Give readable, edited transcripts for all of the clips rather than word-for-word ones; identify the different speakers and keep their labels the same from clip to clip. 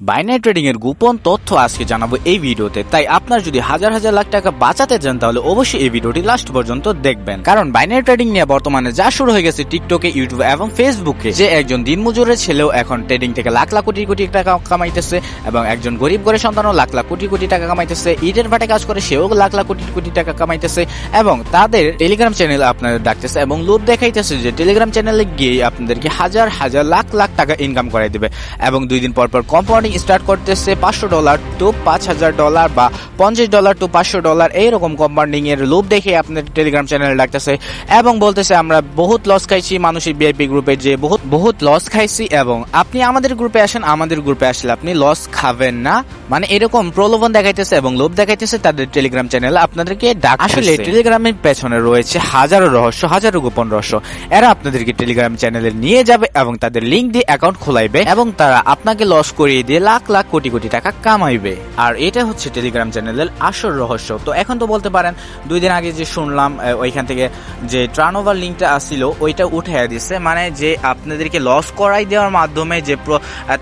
Speaker 1: Binary trading এর গোপন তথ্য আজকে জানাবো এই ভিডিওতে। তাই আপনার যদি হাজার হাজার লাখ টাকা বাঁচাতে চান তাহলে অবশ্যই এই ভিডিওটি লাস্ট পর্যন্ত দেখবেন, কারণ বাইনারি ট্রেডিং নিয়ে বর্তমানে যা শুরু হয়ে গেছে টিকটকে, ইউটিউবে এবং ফেসবুকে, যে একজন দিনমজুরের ছেলেও এখন ট্রেডিং থেকে লাখ লাখ কোটি কোটি টাকা কামাইতেছে এবং একজন গরিব ঘরের সন্তানও লাখ লাখ কোটি কোটি টাকা কামাইতেছে, ইটের ভাটে কাজ করে সেও লাখ লাখ কোটি কোটি টাকা কামাইতেছে এবং তাদের টেলিগ্রাম চ্যানেল আপনাদের ডাকতেছে এবং লোভ দেখাইতেছে যে টেলিগ্রাম চ্যানেলে গিয়ে আপনাদেরকে হাজার হাজার লাখ লাখ টাকা ইনকাম করাই দিবে এবং 2 দিন পর পর কম্পাউন্ডিং স্টার্ট করতেছে $500 টু $5,000 বা $50 টু $500 এইরকম কম্পাউন্ডিং এর লোভ দেখে আপনাদের টেলিগ্রাম চ্যানেল ডাকতেছে এবং বলতেছে আমরা বহুত লস খাইছি, মানুষের ভিআইপি গ্রুপে যে বহুত লস খাইছি এবং আপনি আমাদের গ্রুপে আসেন, আমাদের গ্রুপে আসলে আপনি লস খাবেন না, মানে এরকম প্রলোভন দেখাইতেছে এবং লোভ দেখাইতেছে তাদের টেলিগ্রাম চ্যানেল আপনাদেরকে ডাকতেছে। আসলে টেলিগ্রামের পেছনে রয়েছে হাজারো রহস্য, হাজারো গোপন রহস্য। এরা আপনাদেরকে টেলিগ্রাম চ্যানেলে নিয়ে যাবে এবং তাদের লিংক দিয়ে অ্যাকাউন্ট খোলাইবে এবং তারা আপনাকে লস করিয়ে দিয়ে লাখ লাখ কোটি কোটি টাকা কামাইবে। আর এটা হচ্ছে টেলিগ্রাম চ্যানেলের আসল রহস্য। তো এখন তো বলতে পারেন 2 দিন আগে যে শুনলাম ওইখান থেকে যে টার্নওভার লিঙ্কটা আসছিল ওইটা উঠাইয়া দিচ্ছে, মানে যে আপনাদেরকে লস করাই দেওয়ার মাধ্যমে যে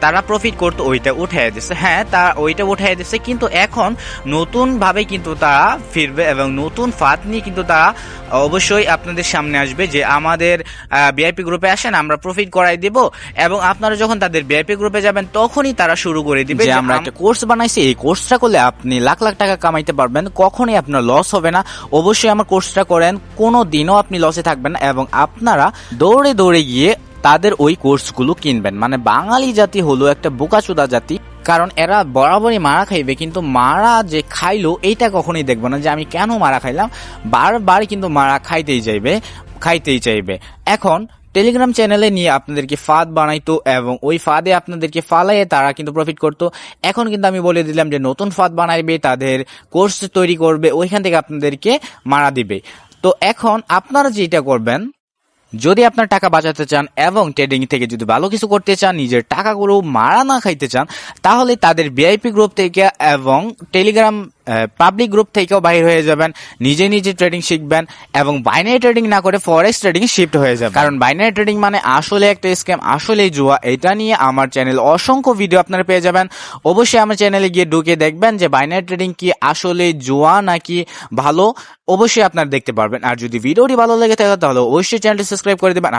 Speaker 1: তারা প্রফিট করতো ওইটা উঠাইয়া দিচ্ছে। হ্যাঁ, তা ওইটা উঠাইয়া দিচ্ছে, কিন্তু এখন নতুন ভাবে কিন্তু তারা ফিরবে এবং নতুন ফাঁদ নিয়ে কিন্তু তারা অবশ্যই আপনাদের সামনে আসবে যে আমাদের ভিআইপি গ্রুপে আসেন, আমরা প্রফিট করাই দিব এবং আপনারা যখন তাদের ভিআইপি গ্রুপে যাবেন তখনই তারা শুরু করে দিবে যে আমরা একটা কোর্স বানাইছি, এই কোর্সটা করলে আপনি লাখ লাখ টাকা কামাইতে পারবেন, কখনোই আপনার লস হবে না, অবশ্যই আমার কোর্সটা করেন, কোনো দিনও আপনি লসে থাকবেন না এবং আপনারা দৌড়ে দৌড়ে গিয়ে তাদের ওই কোর্সগুলো কিনবেন। মানে বাঙালি জাতি হলো একটা বোকাচোদা জাতি, কারণ এরা বরাবরই মারা খাইবে, কিন্তু মারা যে খাইলো এইটা কখনোই দেখবো না যে আমি কেন মারা খাইলাম, বারবার কিন্তু মারা খাইতেই চাইবে। এখন টেলিগ্রাম চ্যানেলে নিয়ে আপনাদেরকে ফাঁদ বানাইতো এবং ওই ফাঁদে আপনাদেরকে ফালাইয়ে তারা কিন্তু প্রফিট করতো। এখন কিন্তু আমি বলে দিলাম যে নতুন ফাঁদ বানাইবে, তাদের কোর্স তৈরি করবে, ওইখান থেকে আপনাদেরকে মারা দিবে। তো এখন আপনারা যেটা করবেন, যদি আপনার টাকা বাঁচাতে চান এবং ট্রেডিং থেকে যদি ভালো কিছু করতে চান, নিজের টাকাগুলো মারা না খাইতে চান, তাহলে তাদের ভিআইপি গ্রুপ থেকে এবং টেলিগ্রাম পাবলিক গ্রুপ থেকেও বাইরে হয়ে যাবেন, নিজে নিজে ট্রেডিং শিখবেন এবং বাইনারি ট্রেডিং না করে ফরেক্স ট্রেডিং শিফট হয়ে যাবে। কারণ বাইনারি ট্রেডিং মানে আসলে একটা স্ক্যাম, আসলে জুয়া। এটা নিয়ে আমার চ্যানেল অসংখ্য ভিডিও আপনারা পেয়ে যাবেন। অবশ্যই আমার চ্যানেলে গিয়ে ঢুকে দেখবেন যে বাইনারি ট্রেডিং কি আসলে জুয়া নাকি ভালো, অবশ্যই আপনারা দেখতে পারবেন। আর যদি ভিডিওটি ভালো লেগে থাকে তাহলে অবশ্যই চ্যানেলটি সাবস্ক্রাইব করে দেবেন।